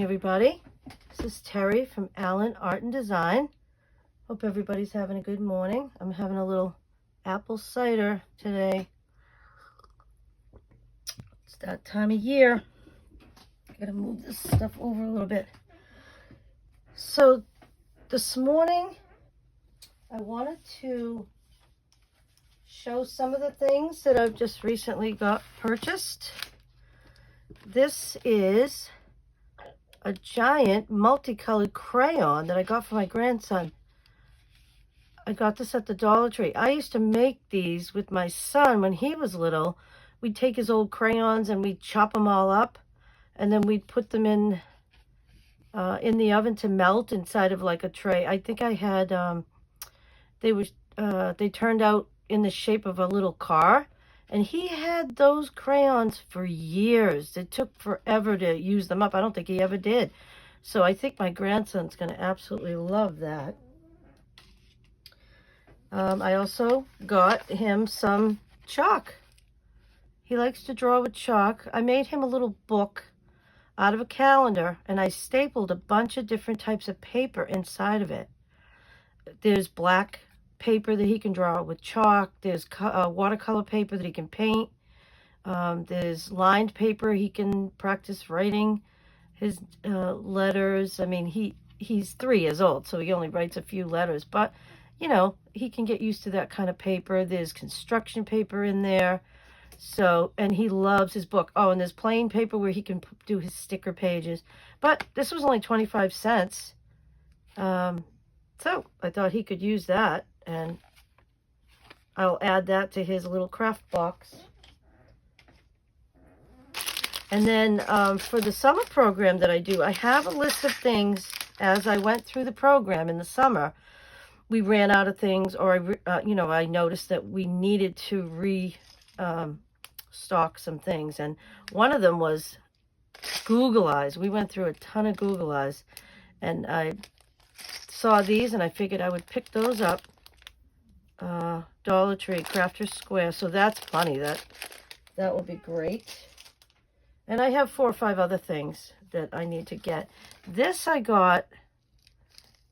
Everybody, this is Terry from Allen Art and Design. Hope everybody's having a good morning. I'm having a little apple cider today. It's that time of year. I gotta move this stuff over a little bit. So this morning I wanted to show some of the things that I've just recently got purchased. This is a giant multicolored crayon that I got for my grandson. I got this at the Dollar Tree. I used to make these with my son when he was little. We'd take his old crayons and we'd chop them all up, and then we'd put them in the oven to melt inside of like a tray. I think I had they turned out in the shape of a little car, and he had those crayons for years. It took forever to use them up. I don't think he ever did. So I think my grandson's going to absolutely love that. I also got him some chalk. He likes to draw with chalk. I made him a little book out of a calendar, and I stapled a bunch of different types of paper inside of it. There's black paper that he can draw with chalk. There's watercolor paper that he can paint. There's lined paper he can practice writing his letters. I mean, he's 3 years old, so he only writes a few letters, but you know, he can get used to that kind of paper. There's construction paper in there. So, and he loves his book. Oh, and there's plain paper where he can do his sticker pages. But this was only 25 cents. So I thought he could use that, and I'll add that to his little craft box. And then for the summer program that I do, I have a list of things as I went through the program in the summer. We ran out of things, or I noticed that we needed to restock some things, and one of them was Google Eyes. We went through a ton of Google Eyes, and I saw these, and I figured I would pick those up. Dollar Tree, Crafters Square. So that's plenty. That will be great. And I have 4 or 5 other things that I need to get. This I got.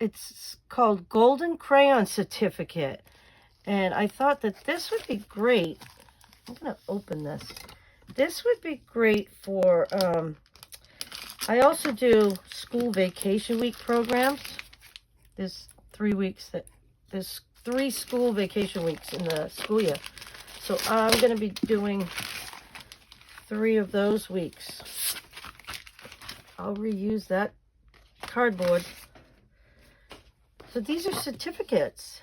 It's called Golden Crayon Certificate, and I thought that this would be great. I'm going to open this. This would be great for, I also do school vacation week programs. There's 3 weeks there's 3 school vacation weeks in the school year. So I'm going to be doing 3 of those weeks. I'll reuse that cardboard. So these are certificates,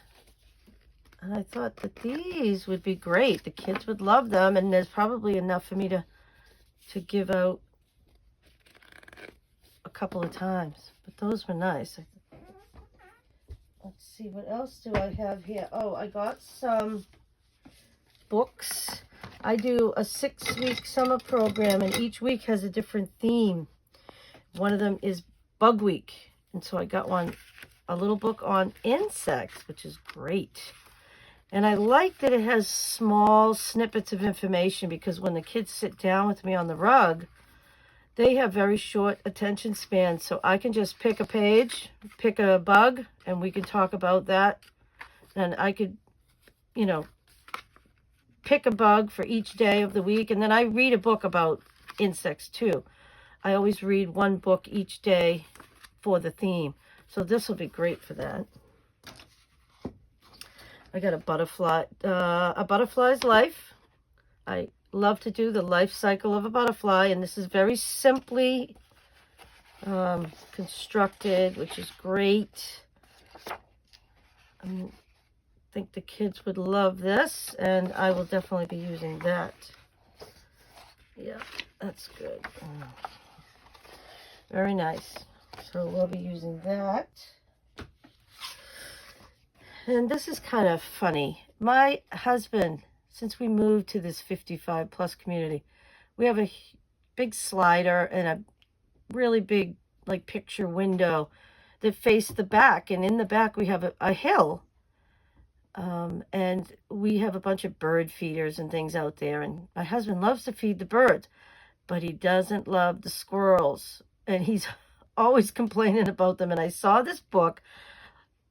and I thought that these would be great. The kids would love them, and there's probably enough for me to give out a couple of times. But those were nice. Let's see, what else do I have here? Oh, I got some books. I do a 6-week summer program, and each week has a different theme. One of them is Bug Week, and so I got a little book on insects, which is great. And I like that it has small snippets of information, because when the kids sit down with me on the rug, they have very short attention spans. So I can just pick a page, pick a bug, and we can talk about that. And I could, pick a bug for each day of the week. And then I read a book about insects too. I always read one book each day for the theme. So this will be great for that. I got a butterfly's life. I love to do the life cycle of a butterfly, and this is very simply constructed, which is great. I think the kids would love this, and I will definitely be using that. Yeah, that's good. Very nice. So we'll be using that. And this is kind of funny. My husband, since we moved to this 55 plus community, we have a big slider and a really big picture window that face the back. And in the back we have a hill. And we have a bunch of bird feeders and things out there. And my husband loves to feed the birds, but he doesn't love the squirrels. And he's always complaining about them. And I saw this book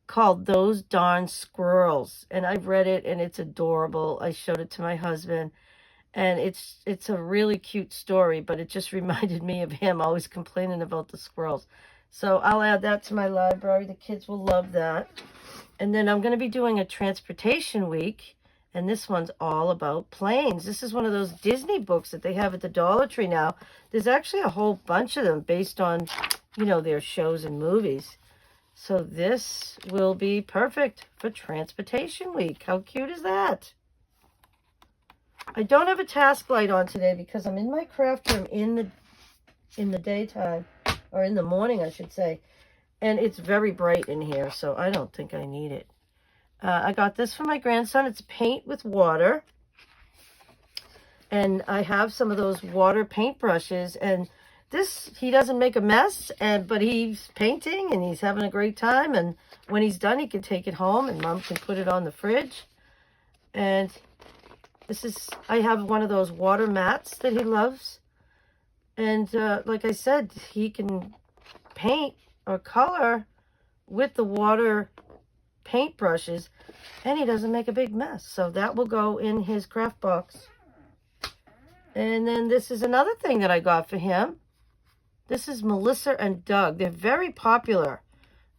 called Those Darn Squirrels, and I've read it, and it's adorable. I showed it to my husband, and it's a really cute story, but it just reminded me of him always complaining about the squirrels. So I'll add that to my library. The kids will love that. And then I'm going to be doing a transportation week, and this one's all about planes. This is one of those Disney books that they have at the Dollar Tree now. There's actually a whole bunch of them based on, you know, their shows and movies. So this will be perfect for transportation week. How cute is that? I don't have a task light on today because I'm in my craft room in the daytime, or in the morning, I should say. And it's very bright in here, so I don't think I need it. I got this for my grandson. It's paint with water. And I have some of those water paint brushes. And this, he doesn't make a mess, but he's painting and he's having a great time. And when he's done, he can take it home and Mom can put it on the fridge. And this is, I have one of those water mats that he loves. And like I said, he can paint or color with the water paint brushes, and he doesn't make a big mess. So that will go in his craft box. And then this is another thing that I got for him. This is Melissa and Doug. They're very popular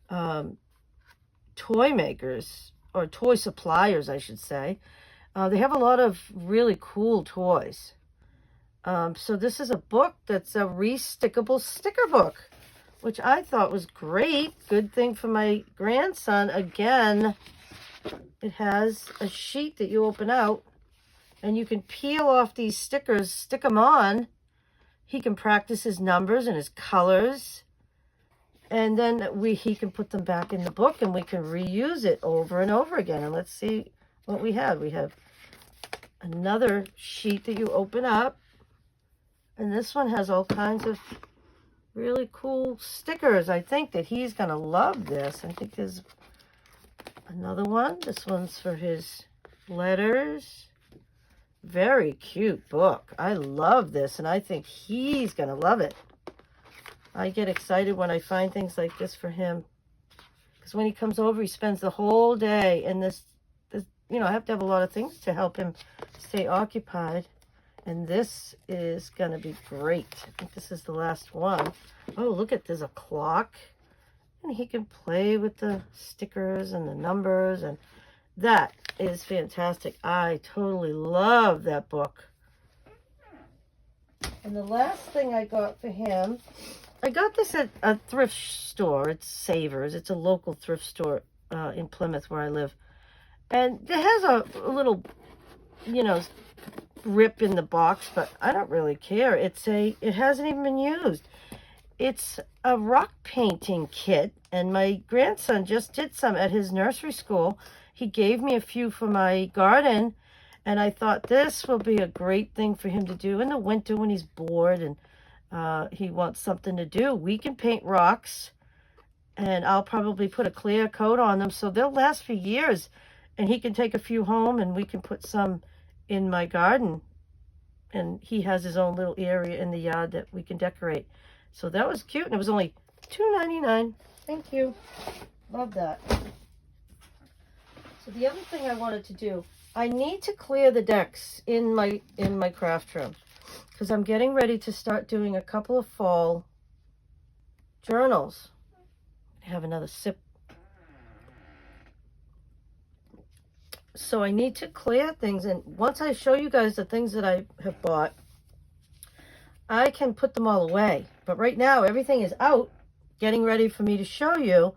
toy makers, or toy suppliers, I should say. They have a lot of really cool toys. So this is a book that's a restickable sticker book, which I thought was great. Good thing for my grandson. Again, it has a sheet that you open out, and you can peel off these stickers, stick them on. He can practice his numbers and his colors, and then he can put them back in the book, and we can reuse it over and over again. And let's see what we have. We have another sheet that you open up, and this one has all kinds of really cool stickers. I think that he's going to love this. I think there's another one. This one's for his letters. Very cute book. I love this, and I think he's going to love it. I get excited when I find things like this for him, because when he comes over, he spends the whole day in this, you know, I have to have a lot of things to help him stay occupied. And this is going to be great. I think this is the last one. Oh, look at, there's a clock. And he can play with the stickers and the numbers. And that is fantastic. I totally love that book. And the last thing I got for him, I got this at a thrift store. It's Savers. It's a local thrift store in Plymouth where I live. And it has a little, you know, rip in the box, but I don't really care. It hasn't even been used. It's a rock painting kit, and my grandson just did some at his nursery school. He gave me a few for my garden, and I thought this will be a great thing for him to do in the winter when he's bored and he wants something to do. We can paint rocks, and I'll probably put a clear coat on them so they'll last for years, and he can take a few home and we can put some in my garden, and he has his own little area in the yard that we can decorate. So that was cute, and it was only $2.99. Thank you. Love that. So the other thing I wanted to do, I need to clear the decks in my craft room, because I'm getting ready to start doing a couple of fall journals. I have another sip. So I need to clear things, and once I show you guys the things that I have bought, I can put them all away. But right now, everything is out, getting ready for me to show you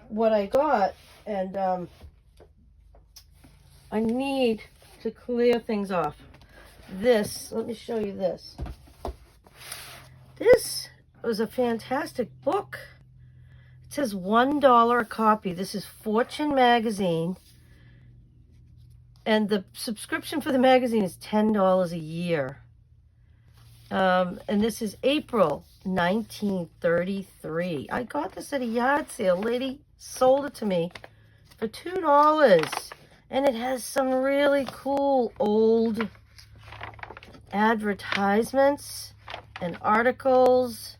what I got, and I need to clear things off. This, let me show you this. This was a fantastic book. It says $1 a copy. This is Fortune magazine. And the subscription for the magazine is $10 a year. And this is April 1933. I got this at a yard sale. Lady sold it to me for $2. And it has some really cool old advertisements and articles.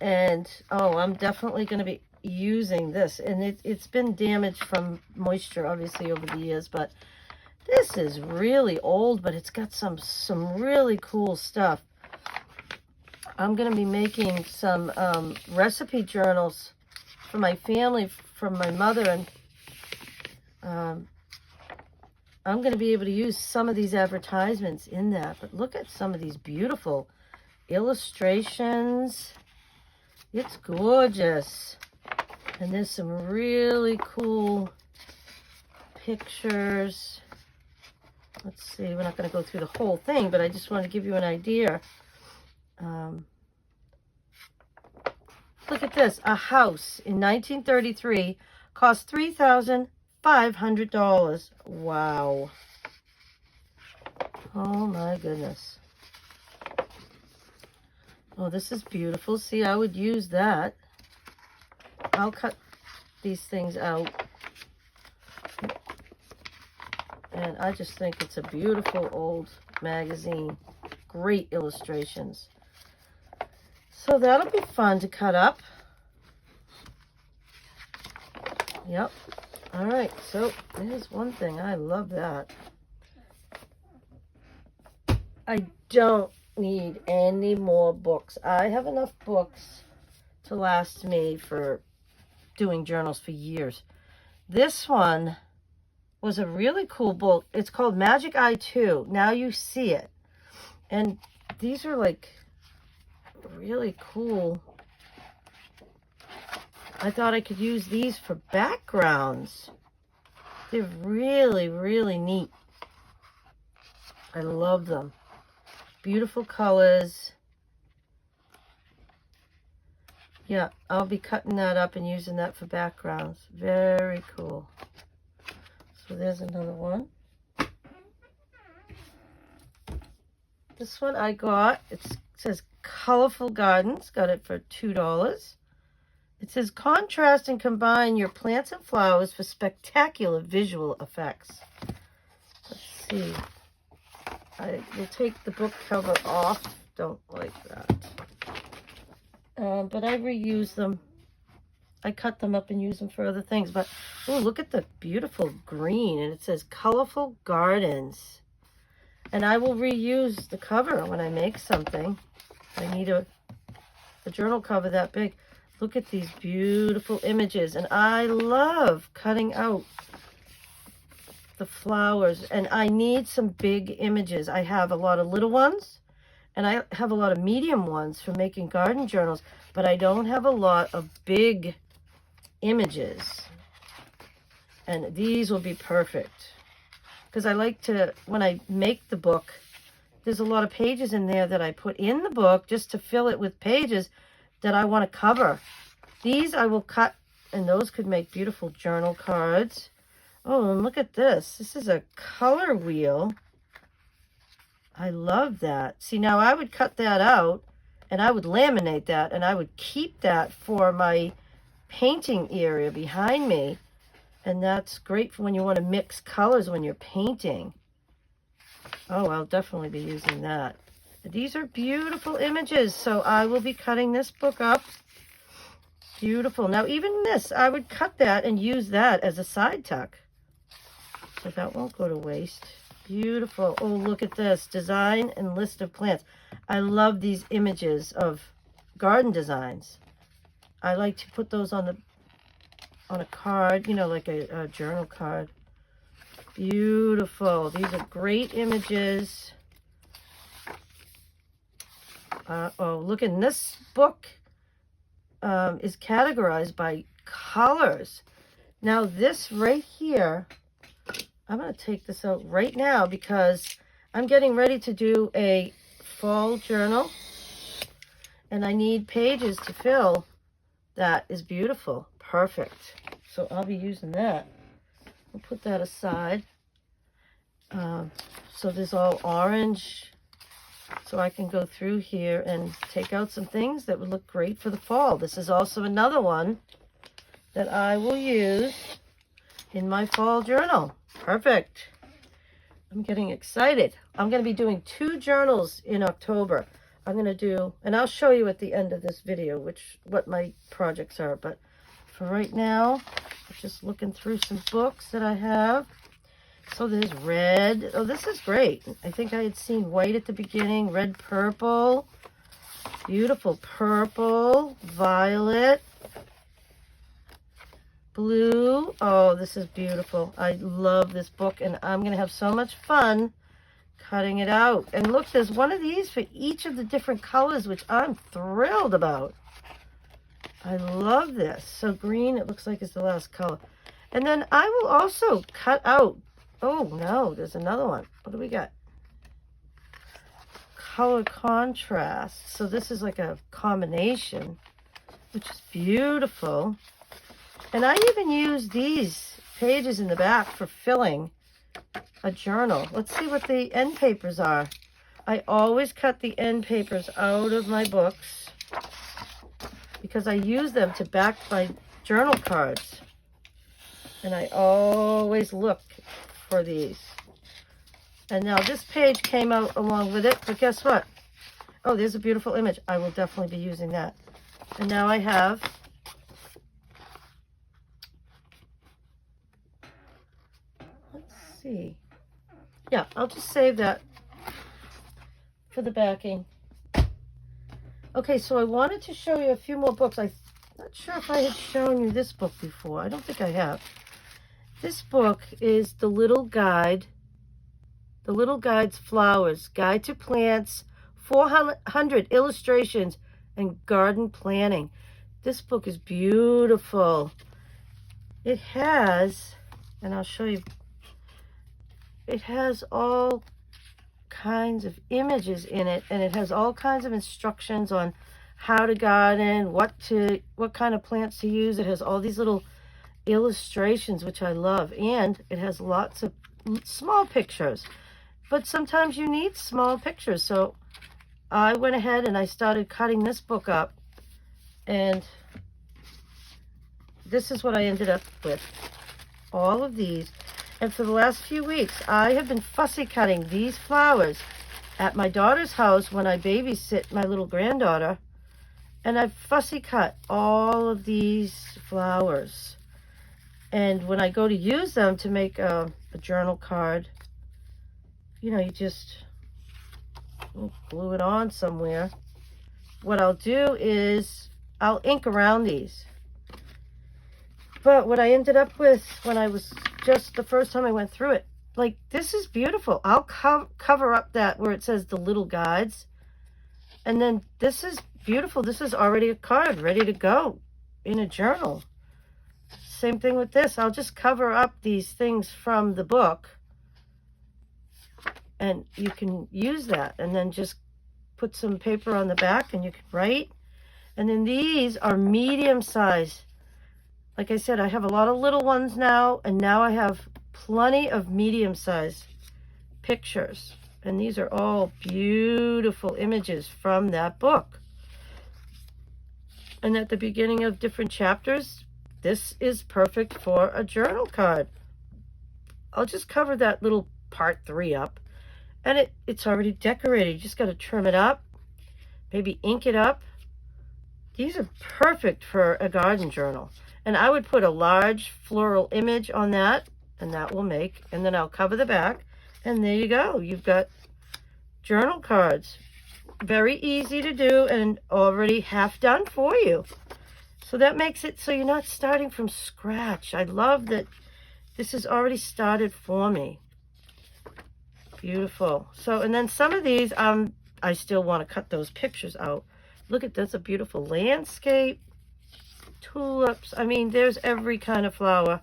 And, oh, I'm definitely going to be using this. And it's been damaged from moisture, obviously, over the years. But this is really old, but it's got some really cool stuff. I'm going to be making some recipe journals for my family, from my mother. And I'm going to be able to use some of these advertisements in that. But look at some of these beautiful illustrations. It's gorgeous. And there's some really cool pictures. Let's see, we're not going to go through the whole thing, but I just want to give you an idea. Look at this. A house in 1933 cost $3,500. Wow. Oh my goodness. Oh, this is beautiful. See, I would use that. I'll cut these things out. And I just think it's a beautiful old magazine. Great illustrations. So that'll be fun to cut up. Yep. All right, so there's one thing. I love that. I don't need any more books. I have enough books to last me for doing journals for years. This one was a really cool book. It's called Magic Eye 2. Now You See It. And these are like really cool. I thought I could use these for backgrounds. They're really, really neat. I love them. Beautiful colors. Yeah, I'll be cutting that up and using that for backgrounds. Very cool. So there's another one. This one I got. It says Colorful Gardens. Got it for $2. It says contrast and combine your plants and flowers for spectacular visual effects. Let's see. I will take the book cover off. Don't like that. But I reuse them. I cut them up and use them for other things. But, oh, look at the beautiful green. And it says Colorful Gardens. And I will reuse the cover when I make something. I need a journal cover that big. Look at these beautiful images. And I love cutting out the flowers. And I need some big images. I have a lot of little ones. And I have a lot of medium ones for making garden journals. But I don't have a lot of big images. And these will be perfect. Because I like to, when I make the book, there's a lot of pages in there that I put in the book just to fill it with pages that I want to cover. These I will cut, and those could make beautiful journal cards. Oh, and look at this. This is a color wheel. I love that. See, now I would cut that out, and I would laminate that, and I would keep that for my painting area behind me. And that's great for when you want to mix colors when you're painting. Oh, I'll definitely be using that. These are beautiful images, so I will be cutting this book up. Beautiful. Now, even this, I would cut that and use that as a side tuck. So that won't go to waste. Beautiful. Oh, look at this. Design and list of plants. I love these images of garden designs. I like to put those on a card, you know, like a journal card. Beautiful. These are great images. Oh, look, in this book is categorized by colors. Now, this right here, I'm going to take this out right now because I'm getting ready to do a fall journal, and I need pages to fill. That is beautiful. Perfect. So I'll be using that. I'll put that aside. So there's all orange. So I can go through here and take out some things that would look great for the fall. This is also another one that I will use in my fall journal. Perfect. I'm getting excited. I'm going to be doing 2 journals in October. I'm going to do, and I'll show you at the end of this video what my projects are. But for right now, I'm just looking through some books that I have. So there's red. Oh, this is great. I think I had seen white at the beginning. Red, purple. Beautiful purple. Violet. Blue. Oh, this is beautiful. I love this book, and I'm going to have so much fun cutting it out. And look, there's one of these for each of the different colors, which I'm thrilled about. I love this. So green, it looks like, is the last color. And then I will also cut out, oh no, there's another one. What do we got? Color contrast. So this is like a combination, which is beautiful. And I even use these pages in the back for filling a journal. Let's see what the end papers are. I always cut the end papers out of my books because I use them to back my journal cards. And I always look for these. And now this page came out along with it, but guess what? Oh, there's a beautiful image. I will definitely be using that. And now I have see. Yeah, I'll just save that for the backing. Okay, so I wanted to show you a few more books. I'm not sure if I had shown you this book before. I don't think I have. This book is The Little Guide. The Little Guide's Flowers. Guide to Plants, 400 illustrations, and garden planning. This book is beautiful. It has, and I'll show you, it has all kinds of images in it, and it has all kinds of instructions on how to garden, what kind of plants to use. It has all these little illustrations, which I love, and it has lots of small pictures. But sometimes you need small pictures, so I went ahead and I started cutting this book up, and this is what I ended up with. All of these. And for the last few weeks, I have been fussy cutting these flowers at my daughter's house when I babysit my little granddaughter. And I've fussy cut all of these flowers. And when I go to use them to make a journal card, you know, you just glue it on somewhere. What I'll do is I'll ink around these. But what I ended up with when I was just the first time I went through it, like, this is beautiful. I'll cover up that where it says The Little Guides. And then this is beautiful. This is already a card ready to go in a journal. Same thing with this. I'll just cover up these things from the book. And you can use that. And then just put some paper on the back and you can write. And then these are medium size. Like I said, I have a lot of little ones now, and now I have plenty of medium-sized pictures. And these are all beautiful images from that book. And at the beginning of different chapters, this is perfect for a journal card. I'll just cover that little part 3 up, and it's already decorated. You just got to trim it up, maybe ink it up. These are perfect for a garden journal. And I would put a large floral image on that, and that will make, and then I'll cover the back, and there you go. You've got journal cards. Very easy to do and already half done for you. So that makes it so you're not starting from scratch. I love that this is already started for me. Beautiful. So, and then some of these, I still want to cut those pictures out. Look at this, a beautiful landscape. Tulips. I mean, there's every kind of flower.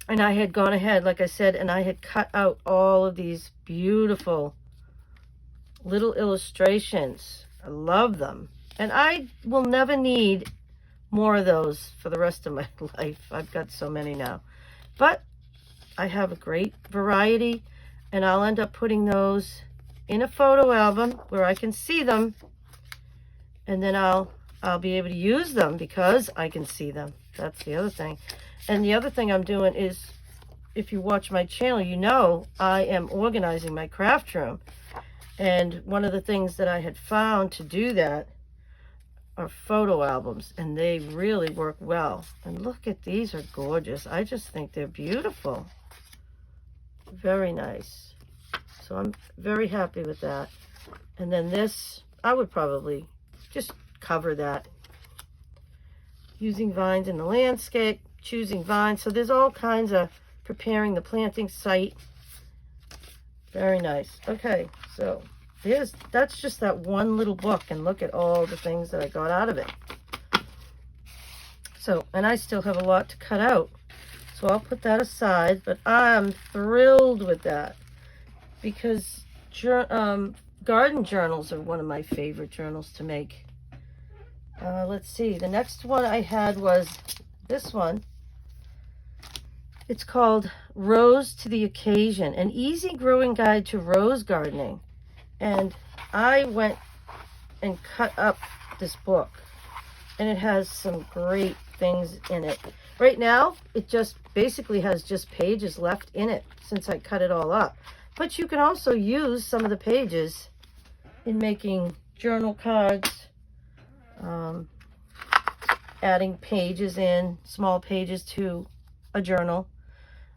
And I had gone ahead, like I said, and I had cut out all of these beautiful little illustrations. I love them. And I will never need more of those for the rest of my life. I've got so many now. But I have a great variety, and I'll end up putting those in a photo album where I can see them, and then I'll be able to use them because I can see them. That's the other thing. And the other thing I'm doing is, if you watch my channel, you know I am organizing my craft room. And one of the things that I had found to do that are photo albums, and they really work well. And look at these, are gorgeous. I just think they're beautiful. Very nice. So I'm very happy with that. And then this, I would probably just cover that. Using vines in the landscape, choosing vines. So there's all kinds of preparing the planting site. Very nice. Okay, so that's just that one little book, and look at all the things that I got out of it. So, and I still have a lot to cut out. So I'll put that aside, but I'm thrilled with that because garden journals are one of my favorite journals to make. Let's see, the next one I had was this one. It's called Rose to the Occasion, an easy growing guide to rose gardening. And I went and cut up this book, and it has some great things in it. Right now, it just basically has just pages left in it since I cut it all up. But you can also use some of the pages in making journal cards, adding pages in, small pages to a journal.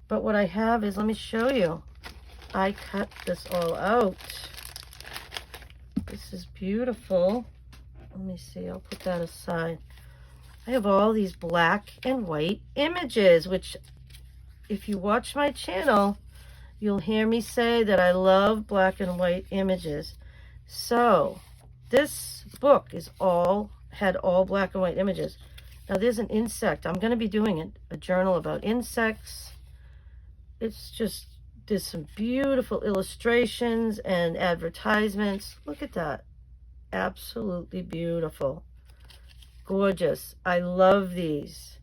But what I have is, let me show you. I cut this all out. This is beautiful. Let me see, I'll put that aside. I have all these black and white images, which if you watch my channel, you'll hear me say that I love black and white images. So this book had all black and white images. Now there's an insect. I'm going to be doing a journal about insects. It's just, there's some beautiful illustrations and advertisements. Look at that. Absolutely beautiful. Gorgeous. I love these.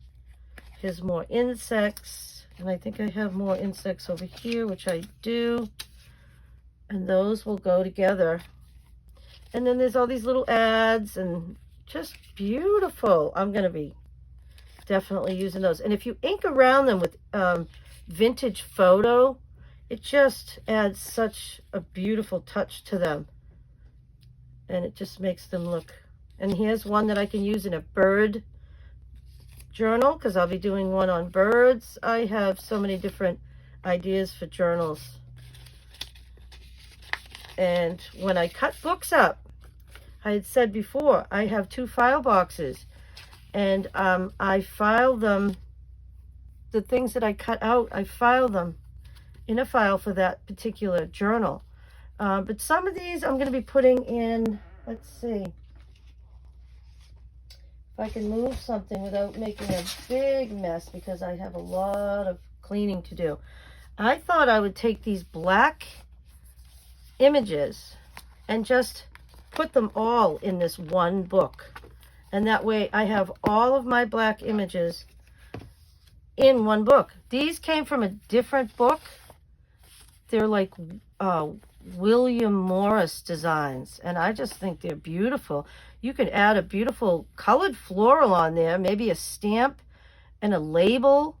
Here's more insects. And I think I have more insects over here, which I do. And those will go together. And then there's all these little ads and just beautiful. I'm going to be definitely using those. And if you ink around them with vintage photo, it just adds such a beautiful touch to them. And it just makes them look. And here's one that I can use in a bird journal, because I'll be doing one on birds. I have so many different ideas for journals. And when I cut books up, I had said before, I have 2 file boxes, and I file them, the things that I cut out, I file them in a file for that particular journal. But some of these I'm going to be putting in, let's see, if I can move something without making a big mess, because I have a lot of cleaning to do. I thought I would take these black images and just put them all in this one book. And that way I have all of my black images in one book. These came from a different book. They're like William Morris designs, and I just think they're beautiful. You could add a beautiful colored floral on there, maybe a stamp and a label,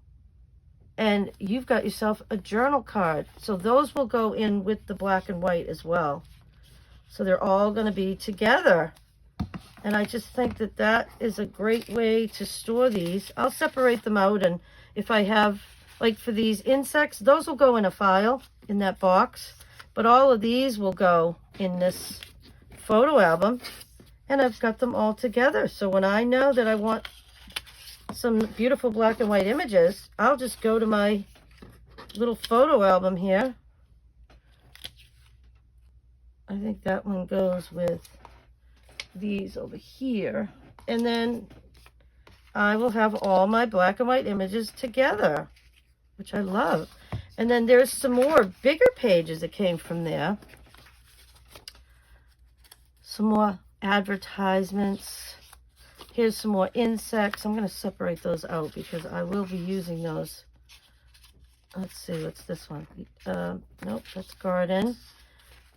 and you've got yourself a journal card. So those will go in with the black and white as well. So they're all going to be together. And I just think that that is a great way to store these. I'll separate them out, and if I have, like for these insects, those will go in a file in that box. But all of these will go in this photo album, and I've got them all together. So when I know that I want some beautiful black and white images, I'll just go to my little photo album here. I think that one goes with these over here. And then I will have all my black and white images together, which I love. And then there's some more bigger pages that came from there. Some more advertisements. Here's some more insects. I'm going to separate those out because I will be using those. Let's see, what's this one? Nope, that's garden.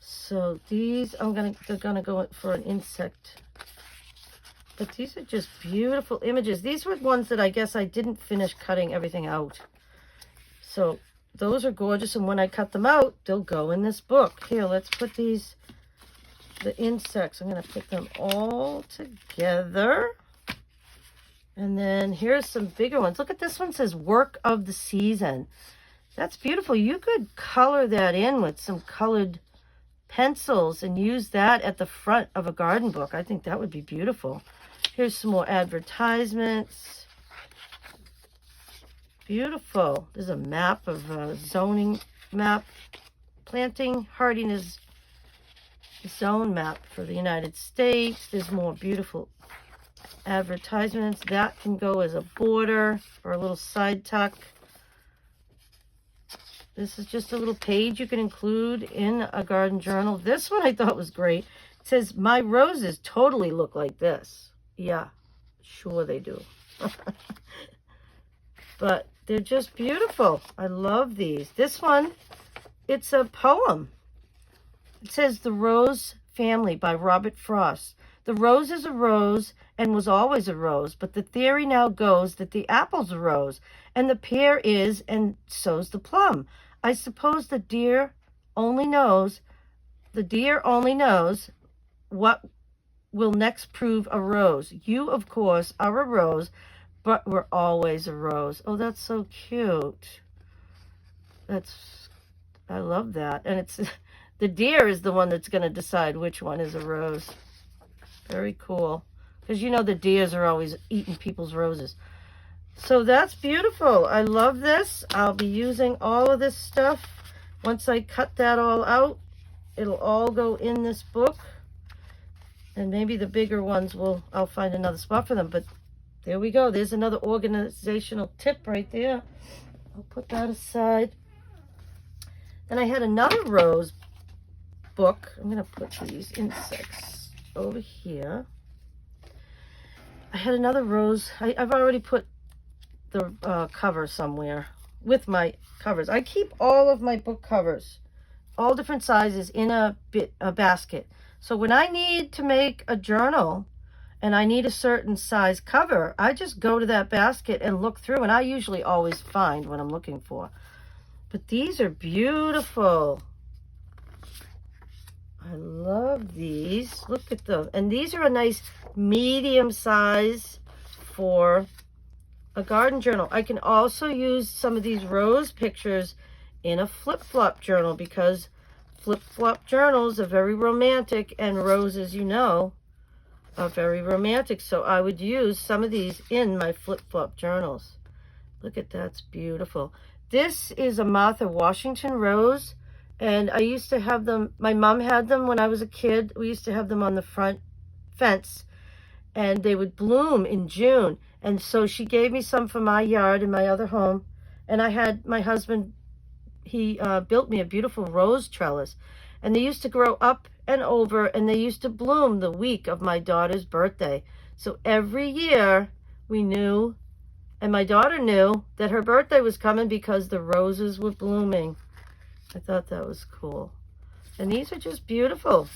So these, they're gonna go for an insect. But these are just beautiful images. These were ones that I guess I didn't finish cutting everything out. So those are gorgeous, and when I cut them out, they'll go in this book. Here, let's put these the insects. I'm going to put them all together. And then here's some bigger ones. Look at this one, says work of the season. That's beautiful. You could color that in with some colored pencils and use that at the front of a garden book. I think that would be beautiful. Here's some more advertisements. Beautiful. There's a map of zoning map, planting hardiness zone map for the United States. There's more beautiful advertisements. That can go as a border or a little side tuck. This is just a little page you can include in a garden journal. This one I thought was great. It says, my roses totally look like this. Yeah, sure they do. But they're just beautiful. I love these. This one, it's a poem. It says The Rose Family by Robert Frost. The rose is a rose and was always a rose, but the theory now goes that the apple's a rose, and the pear is, and so's the plum. I suppose the deer only knows what will next prove a rose. You, of course, are a rose, but we're always a rose. Oh, that's so cute. I love that. And it's the deer is the one that's going to decide which one is a rose. Very cool. Because you know the deers are always eating people's roses. So that's beautiful. I love this. I'll be using all of this stuff. Once I cut that all out, it'll all go in this book. And maybe the bigger ones I'll find another spot for them. But there we go. There's another organizational tip right there. I'll put that aside. Then I had another rose book. I'm going to put these insects over here. I had another rose. I've already put the cover somewhere with my covers. I keep all of my book covers, all different sizes, in a basket. So when I need to make a journal and I need a certain size cover, I just go to that basket and look through, and I usually always find what I'm looking for. But these are beautiful. I love these. Look at them. And these are a nice medium size for a garden journal. I can also use some of these rose pictures in a flip-flop journal, because flip-flop journals are very romantic, and roses, you know, are very romantic. So I would use some of these in my flip-flop journals. Look at that. It's beautiful. This is a Martha Washington rose. And I used to have them, my mom had them when I was a kid. We used to have them on the front fence, and they would bloom in June. And so she gave me some for my yard in my other home. And I had my husband, he built me a beautiful rose trellis. And they used to grow up and over, and they used to bloom the week of my daughter's birthday. So every year we knew, and my daughter knew, that her birthday was coming because the roses were blooming. I thought that was cool. And these are just beautiful.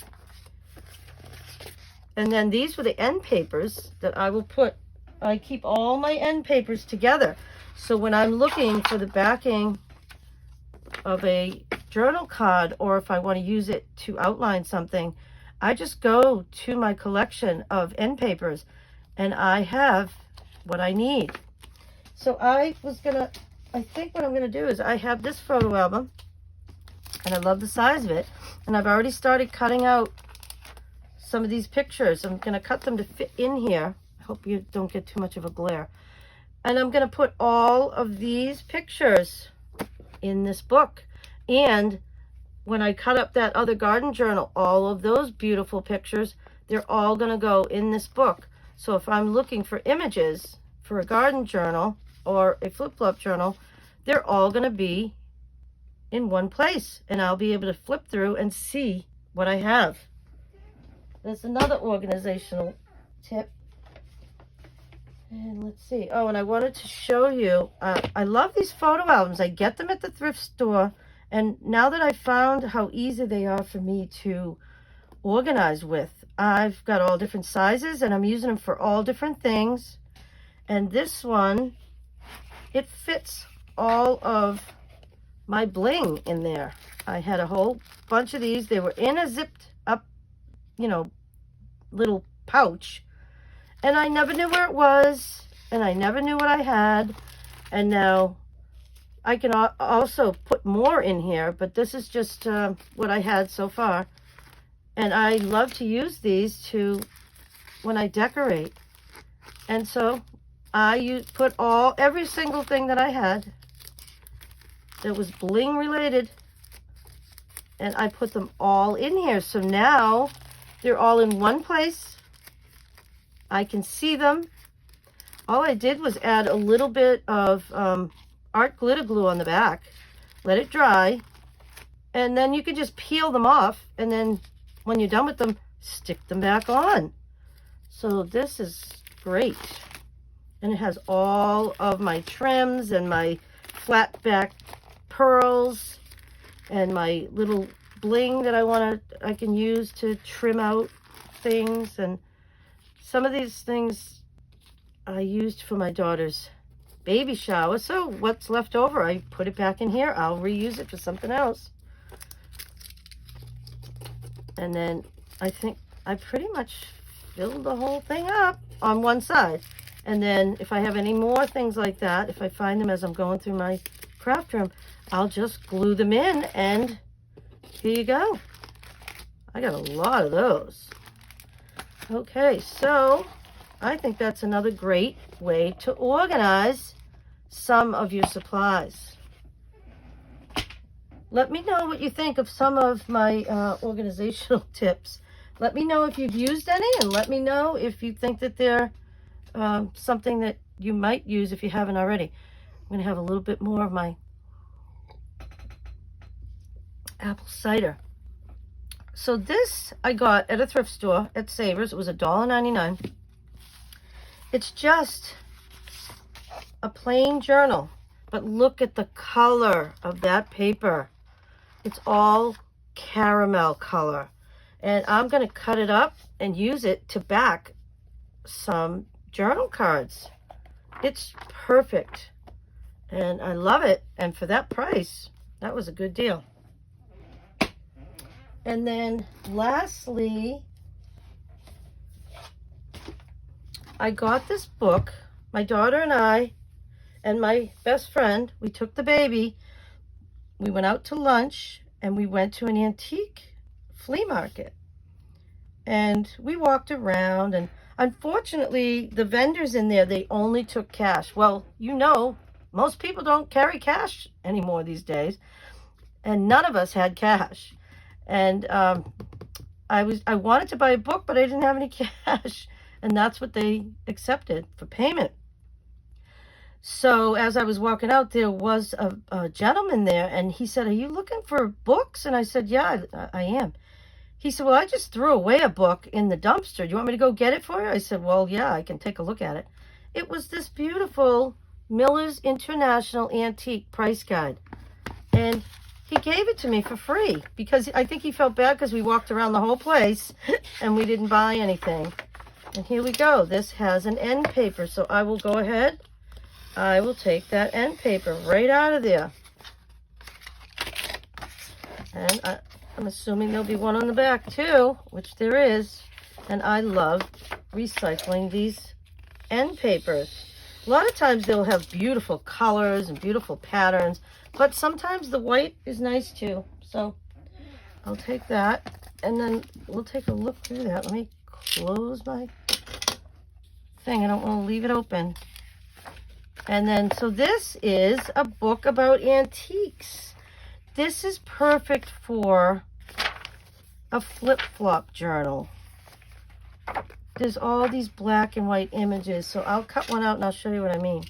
And then these were the end papers that I will put. I keep all my end papers together. So when I'm looking for the backing of a journal card, or if I want to use it to outline something, I just go to my collection of end papers and I have what I need. So I think what I'm going to do is I have this photo album. And I love the size of it. And I've already started cutting out some of these pictures. I'm going to cut them to fit in here. I hope you don't get too much of a glare. And I'm going to put all of these pictures in this book. And when I cut up that other garden journal, all of those beautiful pictures, they're all going to go in this book. So if I'm looking for images for a garden journal or a flip-flop journal, they're all going to be in one place, and I'll be able to flip through and see what I have. There's another organizational tip. And let's see. Oh, and I wanted to show you, I love these photo albums. I get them at the thrift store, and now that I found how easy they are for me to organize with, I've got all different sizes, and I'm using them for all different things. And this one, it fits all of my bling in there. I had a whole bunch of these. They were in a zipped up you know, little pouch. And I never knew where it was, and I never knew what I had. And now I can also put more in here, but this is just what I had so far. And I love to use these when I decorate. And so I put every single thing that I had that was bling related, and I put them all in here. So now they're all in one place. I can see them. All I did was add a little bit of art glitter glue on the back, let it dry, and then you can just peel them off, and then when you're done with them, stick them back on. So this is great. And it has all of my trims and my flat back pearls and my little bling that I can use to trim out things. And some of these things I used for my daughter's baby shower. So what's left over, I put it back in here. I'll reuse it for something else. And then I think I pretty much filled the whole thing up on one side. And then if I have any more things like that, if I find them as I'm going through my craft room, I'll just glue them in, and here you go. I got a lot of those. Okay, so I think that's another great way to organize some of your supplies. Let me know what you think of some of my organizational tips. Let me know if you've used any, and let me know if you think that they're something that you might use if you haven't already. I'm going to have a little bit more of my apple cider. So this I got at a thrift store at Savers. It was $1.99. It's just a plain journal, but look at the color of that paper. It's all caramel color. And I'm going to cut it up and use it to back some journal cards. It's perfect. And I love it. And for that price, that was a good deal. And then lastly, I got this book. My daughter and I and my best friend, we took the baby. We went out to lunch and we went to an antique flea market. And we walked around, and unfortunately, the vendors in there, they only took cash. Well, you know, most people don't carry cash anymore these days. And none of us had cash. And I wanted to buy a book, but I didn't have any cash. And that's what they accepted for payment. So as I was walking out, there was a gentleman there, and he said, "Are you looking for books?" And I said, "Yeah, I am." He said, "Well, I just threw away a book in the dumpster. Do you want me to go get it for you?" I said, "Well, yeah, I can take a look at it." It was this beautiful Miller's International Antique Price Guide. And he gave it to me for free because I think he felt bad because we walked around the whole place and we didn't buy anything. And here we go. This has an end paper, so I will go ahead. I will take that end paper right out of there. And I'm assuming there'll be one on the back too, which there is. And I love recycling these end papers. A lot of times they'll have beautiful colors and beautiful patterns, but sometimes the white is nice too. So I'll take that, and then we'll take a look through that. Let me close my thing. I don't want to leave it open. And then, so this is a book about antiques. This is perfect for a flip-flop journal. There's all these black and white images, so I'll cut one out and I'll show you what I mean.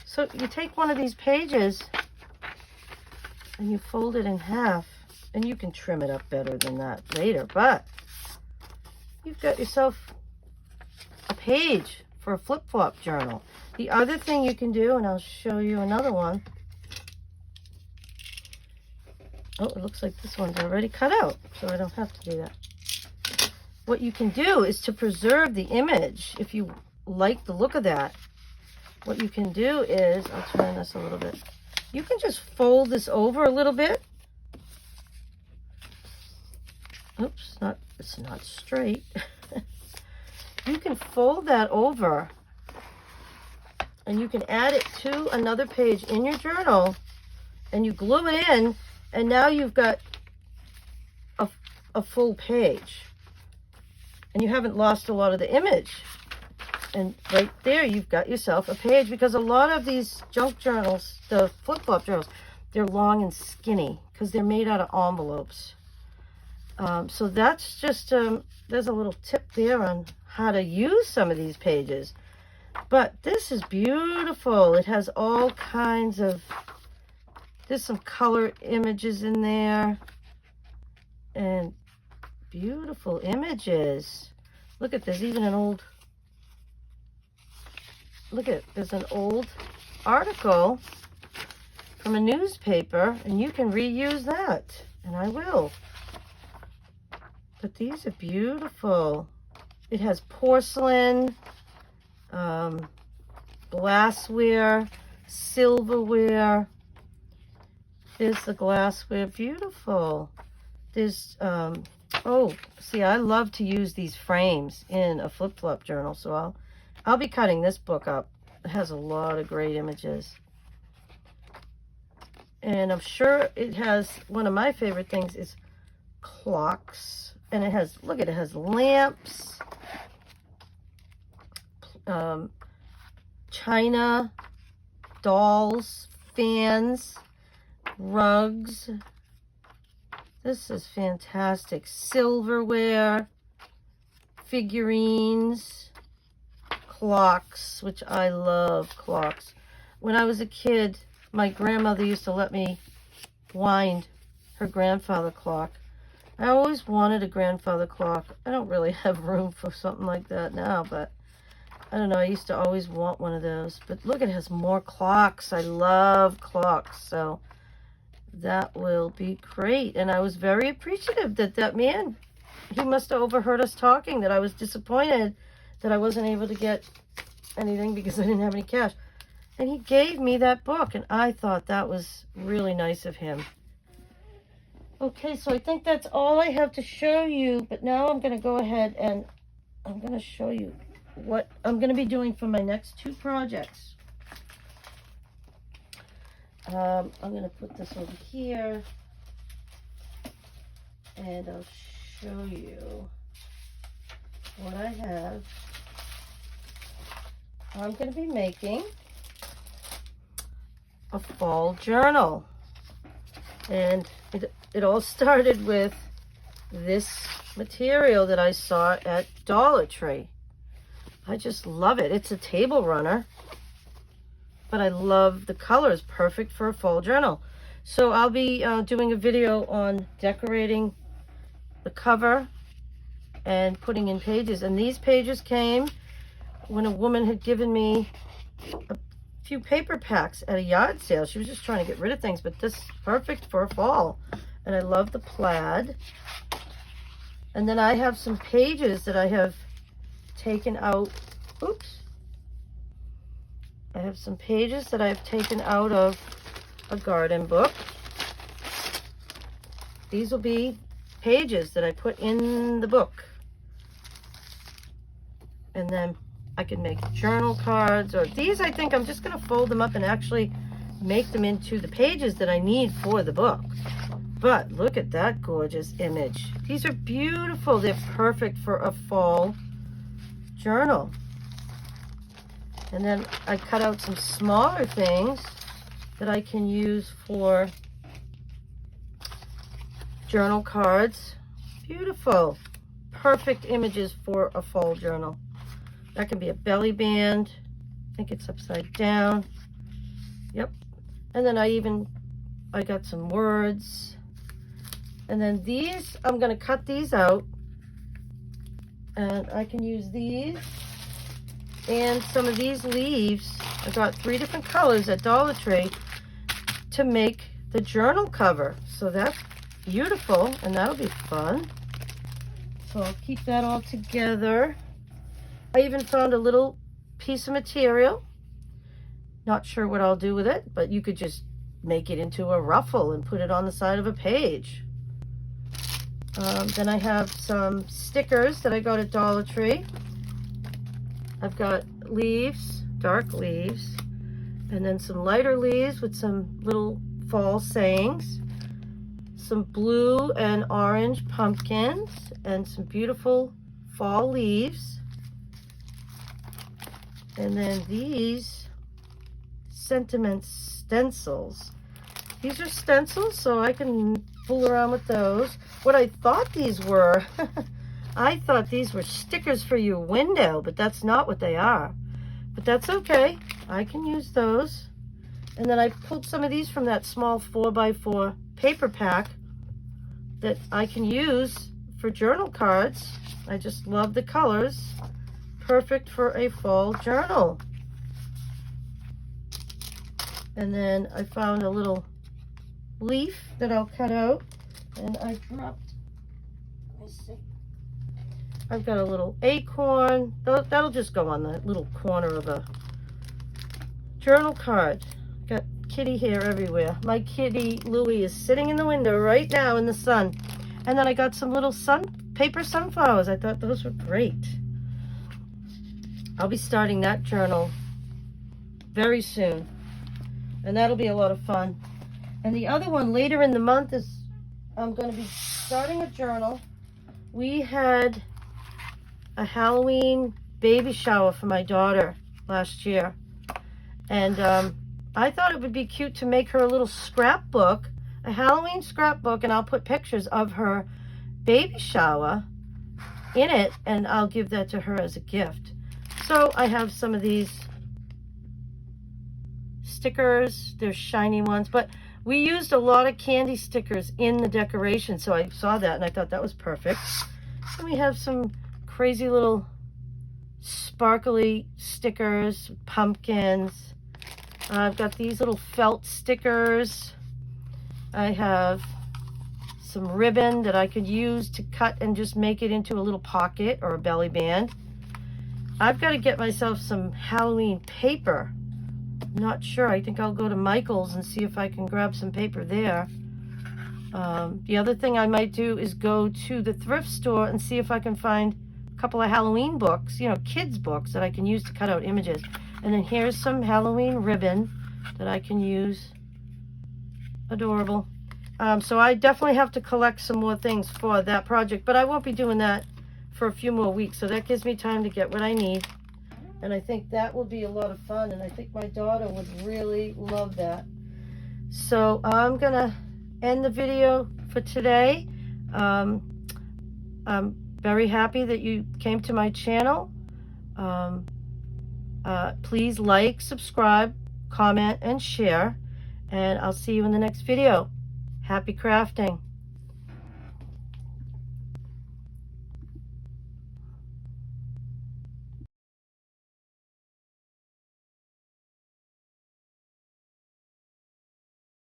So you take one of these pages and you fold it in half, and you can trim it up better than that later, but you've got yourself a page for a flip-flop journal. The other thing you can do, and I'll show you another one. Oh, it looks like this one's already cut out, so I don't have to do that. What you can do is to preserve the image. If you like the look of that, what you can do is, I'll turn this a little bit. you can just fold this over a little bit. Oops, it's not straight. You can fold that over and you can add it to another page in your journal and you glue it in, and now you've got a full page and you haven't lost a lot of the image. And right there, you've got yourself a page, because a lot of these junk journals, the flip-flop journals, they're long and skinny because they're made out of envelopes. So that's just, there's a little tip there on how to use some of these pages. But this is beautiful. It has all kinds of, there's some color images in there. And beautiful images. Look at, there's even an old, look at, there's an old article from a newspaper, and you can reuse that, and I will. But these are beautiful. It has porcelain, glassware, silverware. There's the glassware, beautiful. There's, oh, see, I love to use these frames in a flip-flop journal, so I'll be cutting this book up. It has a lot of great images. And I'm sure it has, one of my favorite things is clocks. And it has, look at it, has lamps, china, dolls, fans, rugs. This is fantastic. Silverware, figurines, clocks, which I love clocks. When I was a kid, my grandmother used to let me wind her grandfather clock. I always wanted a grandfather clock. I don't really have room for something like that now, but I don't know. I used to always want one of those. But look, it has more clocks. I love clocks. So that will be great. And I was very appreciative that that man, he must have overheard us talking, that I was disappointed that I wasn't able to get anything because I didn't have any cash. And he gave me that book, and I thought that was really nice of him. Okay, so I think that's all I have to show you, but now I'm going to go ahead and I'm going to show you what I'm going to be doing for my next two projects. I'm going to put this over here, and I'll show you what I have. I'm going to be making a fall journal, and it all started with this material that I saw at Dollar Tree. I just love it. It's a table runner, but I love the colors. Perfect for a fall journal. So I'll be doing a video on decorating the cover and putting in pages. And these pages came when a woman had given me a few paper packs at a yard sale. She was just trying to get rid of things, but this is perfect for fall. And I love the plaid. And then I have some pages that I have taken out. Oops. I have some pages that I've taken out of a garden book. These will be pages that I put in the book. And then I can make journal cards, or these I think I'm just going to fold them up and actually make them into the pages that I need for the book. But look at that gorgeous image. These are beautiful. They're perfect for a fall journal. And then I cut out some smaller things that I can use for journal cards. Beautiful. Perfect images for a fall journal. That can be a belly band. I think it's upside down. Yep. And then I got some words. And then these, I'm going to cut these out. And I can use these and some of these leaves. I got 3 different colors at Dollar Tree to make the journal cover. So that's beautiful, and that'll be fun. So I'll keep that all together. I even found a little piece of material. Not sure what I'll do with it, but you could just make it into a ruffle and put it on the side of a page. Then I have some stickers that I got at Dollar Tree. I've got leaves, dark leaves, and then some lighter leaves with some little fall sayings, some blue and orange pumpkins, and some beautiful fall leaves. And then these sentiment stencils. These are stencils, so I can fool around with those. What I thought these were, I thought these were stickers for your window, but that's not what they are. But that's okay. I can use those. And then I pulled some of these from that small 4x4 paper pack that I can use for journal cards. I just love the colors. Perfect for a fall journal. And then I found a little leaf that I'll cut out, and I dropped, let me see, I've got a little acorn. That'll just go on the little corner of a journal card. Got kitty hair everywhere. My kitty Louie is sitting in the window right now in the sun. And then I got some little paper sunflowers. I thought those were great. I'll be starting that journal very soon, and that'll be a lot of fun. And the other one later in the month is I'm going to be starting a journal. We had a Halloween baby shower for my daughter last year, and I thought it would be cute to make her a little scrapbook, a Halloween scrapbook, and I'll put pictures of her baby shower in it, and I'll give that to her as a gift. So I have some of these stickers. They're shiny ones, but we used a lot of candy stickers in the decoration, so I saw that and I thought that was perfect. And we have some crazy little sparkly stickers, pumpkins. I've got these little felt stickers. I have some ribbon that I could use to cut and just make it into a little pocket or a belly band. I've got to get myself some Halloween paper. Not sure. I think I'll go to Michael's and see if I can grab some paper there. The other thing I might do is go to the thrift store and see if I can find a couple of Halloween books, you know, kids books that I can use to cut out images. And then here's some Halloween ribbon that I can use. Adorable. So I definitely have to collect some more things for that project, but I won't be doing that for a few more weeks. So that gives me time to get what I need. And I think that will be a lot of fun, and I think my daughter would really love that. So I'm going to end the video for today. I'm very happy that you came to my channel. Please like, subscribe, comment, and share. And I'll see you in the next video. Happy crafting.